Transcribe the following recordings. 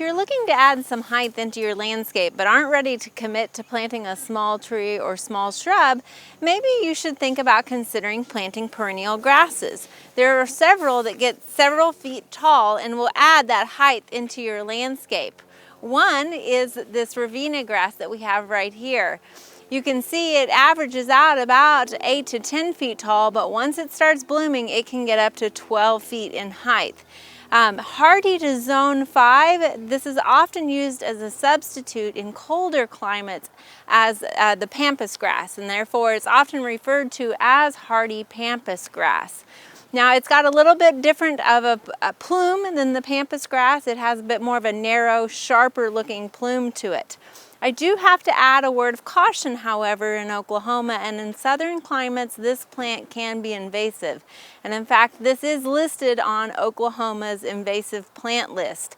you're looking to add some height into your landscape but aren't ready to commit to planting a small tree or small shrub, maybe you should think about considering planting perennial grasses. There are several that get several feet tall and will add that height into your landscape. One is this Ravenna grass that we have right here. You can see it averages out about 8 to 10 feet tall, but once it starts blooming, it can get up to 12 feet in height. Hardy to zone 5, this is often used as a substitute in colder climates as the Pampas grass, and therefore it's often referred to as hardy Pampas grass. Now it's got a little bit different of a plume than the Pampas grass. It has a bit more of a narrow, sharper looking plume to it. I do have to add a word of caution, however, in Oklahoma and in southern climates, this plant can be invasive. And in fact, this is listed on Oklahoma's invasive plant list.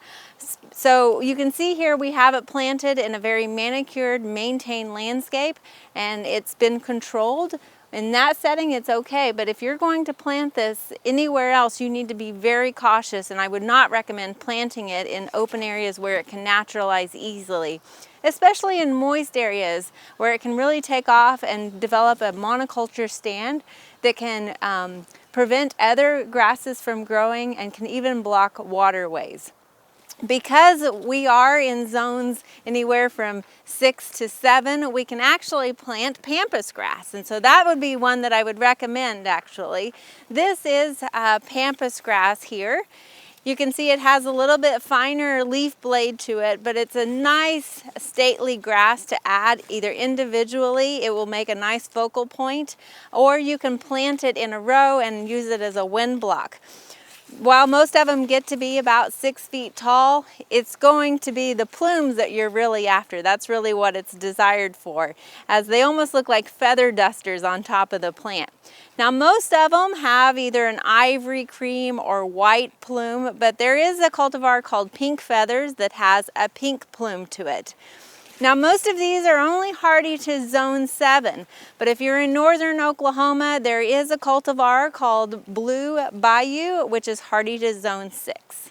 So you can see here we have it planted in a very manicured, maintained landscape, and it's been controlled. In that setting, it's okay, but if you're going to plant this anywhere else, you need to be very cautious, and I would not recommend planting it in open areas where it can naturalize easily, especially in moist areas where it can really take off and develop a monoculture stand that can prevent other grasses from growing and can even block waterways. Because we are in zones anywhere from 6 to 7, we can actually plant Pampas grass, and so that would be one that I would recommend actually. This is Pampas grass here. You can see it has a little bit finer leaf blade to it, but it's a nice stately grass to add either individually. It will make a nice focal point, or you can plant it in a row and use it as a wind block. While most of them get to be about 6 feet tall, it's going to be the plumes that you're really after. That's really what it's desired for, as they almost look like feather dusters on top of the plant. Now most of them have either an ivory cream or white plume, but there is a cultivar called Pink Feathers that has a pink plume to it. Now most of these are only hardy to zone 7, but if you're in northern Oklahoma, there is a cultivar called Blue Bayou, which is hardy to zone 6.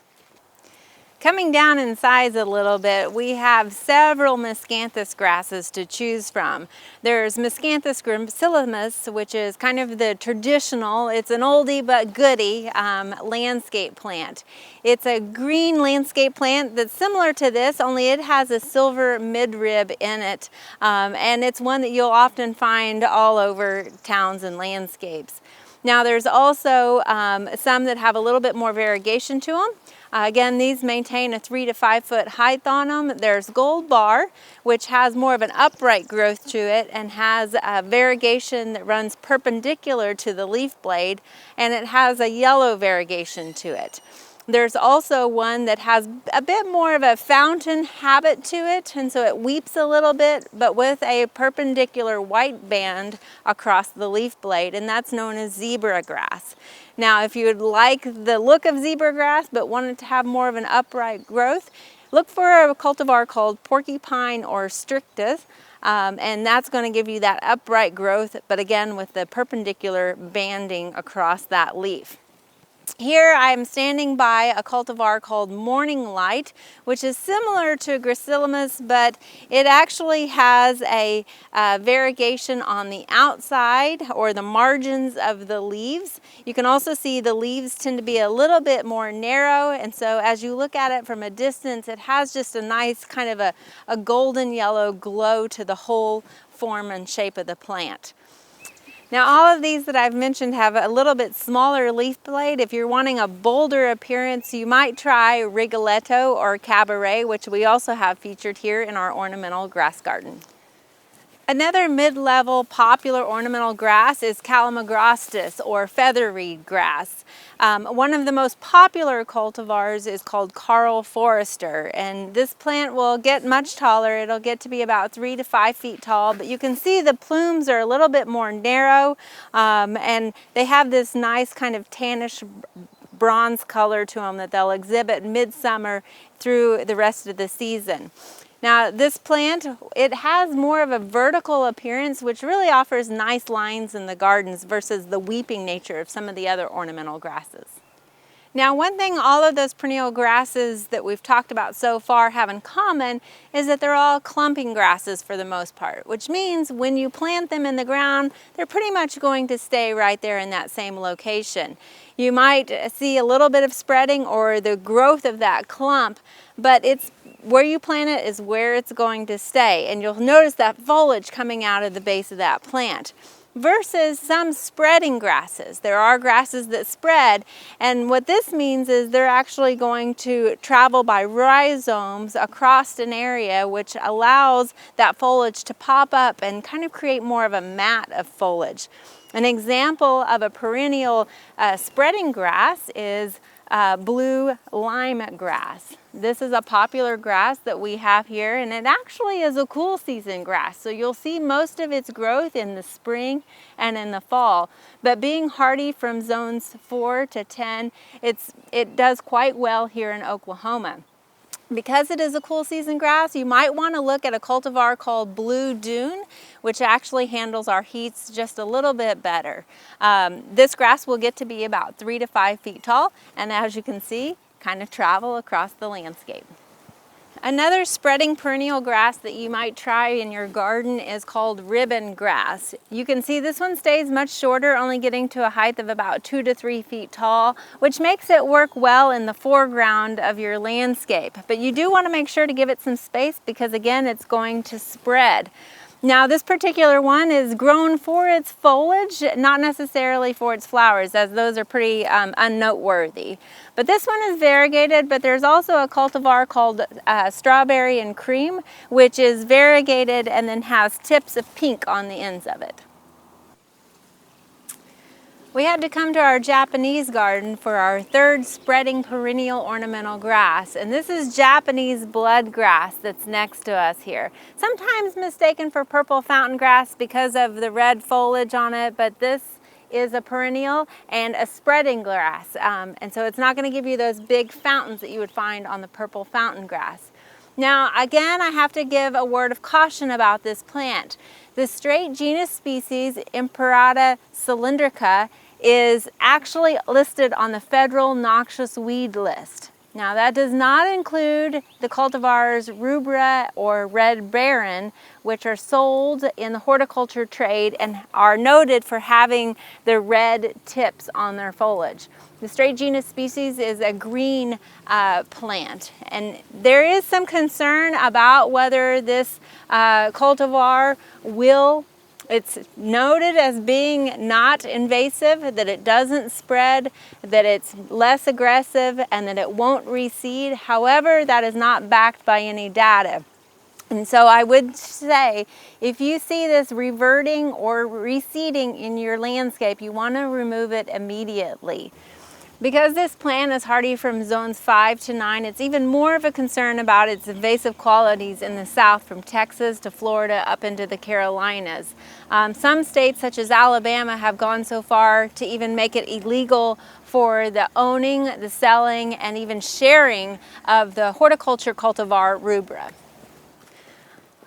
Coming down in size a little bit, we have several Miscanthus grasses to choose from. There's Miscanthus gracilis, which is kind of the traditional, it's an oldie but goodie landscape plant. It's a green landscape plant that's similar to this, only it has a silver midrib in it, and it's one that you'll often find all over towns and landscapes. Now there's also some that have a little bit more variegation to them. Again, these maintain a 3 to 5 foot height on them. There's Gold Bar, which has more of an upright growth to it and has a variegation that runs perpendicular to the leaf blade, and it has a yellow variegation to it. There's also one that has a bit more of a fountain habit to it, and so it weeps a little bit, but with a perpendicular white band across the leaf blade, and that's known as zebra grass. Now, if you would like the look of zebra grass but wanted to have more of an upright growth, look for a cultivar called Porcupine or Strictus, and that's going to give you that upright growth, but again with the perpendicular banding across that leaf. Here I'm standing by a cultivar called Morning Light, which is similar to Gracilis, but it actually has a variegation on the outside or the margins of the leaves. You can also see the leaves tend to be a little bit more narrow, and so as you look at it from a distance, it has just a nice kind of a golden yellow glow to the whole form and shape of the plant. Now all of these that I've mentioned have a little bit smaller leaf blade. If you're wanting a bolder appearance, you might try Rigoletto or Cabaret, which we also have featured here in our ornamental grass garden. Another mid-level popular ornamental grass is Calamagrostis or featherweed grass. One of the most popular cultivars is called Karl Foerster, and this plant will get much taller. It'll get to be about 3 to 5 feet tall, but you can see the plumes are a little bit more narrow, and they have this nice kind of tannish bronze color to them that they'll exhibit midsummer through the rest of the season. Now this plant, it has more of a vertical appearance, which really offers nice lines in the gardens versus the weeping nature of some of the other ornamental grasses. Now, one thing all of those perennial grasses that we've talked about so far have in common is that they're all clumping grasses for the most part, which means when you plant them in the ground, they're pretty much going to stay right there in that same location. You might see a little bit of spreading or the growth of that clump, but it's where you plant it is where it's going to stay, and you'll notice that foliage coming out of the base of that plant. Versus some spreading grasses. There are grasses that spread, and what this means is they're actually going to travel by rhizomes across an area, which allows that foliage to pop up and kind of create more of a mat of foliage. An example of a perennial spreading grass is blue Lyme grass. This is a popular grass that we have here, and it actually is a cool season grass. So you'll see most of its growth in the spring and in the fall. But being hardy from zones 4 to 10, it does quite well here in Oklahoma. Because it is a cool season grass, you might want to look at a cultivar called Blue Dune, which actually handles our heats just a little bit better. This grass will get to be about 3 to 5 feet tall, and as you can see, kind of travel across the landscape. Another spreading perennial grass that you might try in your garden is called ribbon grass. You can see this one stays much shorter, only getting to a height of about 2 to 3 feet tall, which makes it work well in the foreground of your landscape. But you do want to make sure to give it some space because, again, it's going to spread. Now, this particular one is grown for its foliage, not necessarily for its flowers, as those are pretty unnoteworthy. But this one is variegated, but there's also a cultivar called Strawberry and Cream, which is variegated and then has tips of pink on the ends of it. We had to come to our Japanese garden for our third spreading perennial ornamental grass, and this is Japanese blood grass that's next to us here. Sometimes mistaken for purple fountain grass because of the red foliage on it, but this is a perennial and a spreading grass, and so it's not going to give you those big fountains that you would find on the purple fountain grass. Now, again, I have to give a word of caution about this plant. The straight genus species, Imperator cylindrica, is actually listed on the federal noxious weed list. Now, that does not include the cultivars rubra or red baron, which are sold in the horticulture trade and are noted for having the red tips on their foliage. The straight genus species is a green plant, and there is some concern about whether this cultivar will. It's noted as being not invasive, that it doesn't spread, that it's less aggressive, and that it won't reseed. However, that is not backed by any data. And so I would say, if you see this reverting or reseeding in your landscape, you want to remove it immediately. Because this plant is hardy from zones 5 to 9, it's even more of a concern about its invasive qualities in the south, from Texas to Florida up into the Carolinas. Some states, such as Alabama, have gone so far to even make it illegal for the owning, the selling, and even sharing of the horticulture cultivar rubra.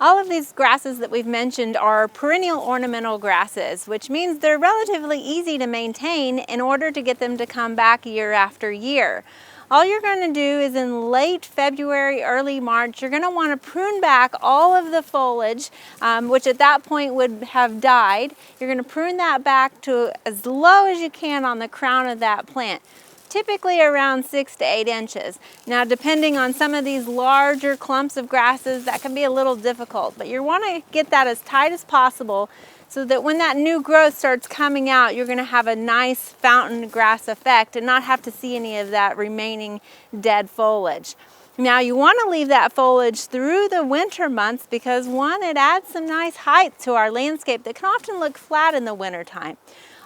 All of these grasses that we've mentioned are perennial ornamental grasses, which means they're relatively easy to maintain in order to get them to come back year after year. All you're going to do is in late February, early March, you're going to want to prune back all of the foliage, which at that point would have died. You're going to prune that back to as low as you can on the crown of that plant. Typically around 6 to 8 inches. Now, depending on some of these larger clumps of grasses, that can be a little difficult, but you want to get that as tight as possible so that when that new growth starts coming out, you're going to have a nice fountain grass effect and not have to see any of that remaining dead foliage. Now, you want to leave that foliage through the winter months because, one, it adds some nice height to our landscape that can often look flat in the wintertime.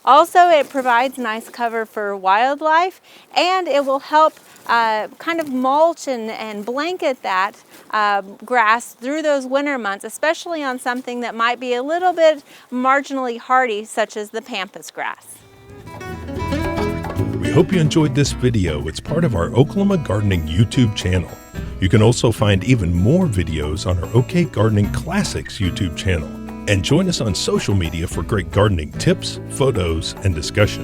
Also, it provides nice cover for wildlife, and it will help kind of mulch and blanket that grass through those winter months, especially on something that might be a little bit marginally hardy, such as the Pampas grass. We hope you enjoyed this video. It's part of our Oklahoma Gardening YouTube channel. You can also find even more videos on our OK Gardening Classics YouTube channel. And join us on social media for great gardening tips, photos, and discussion.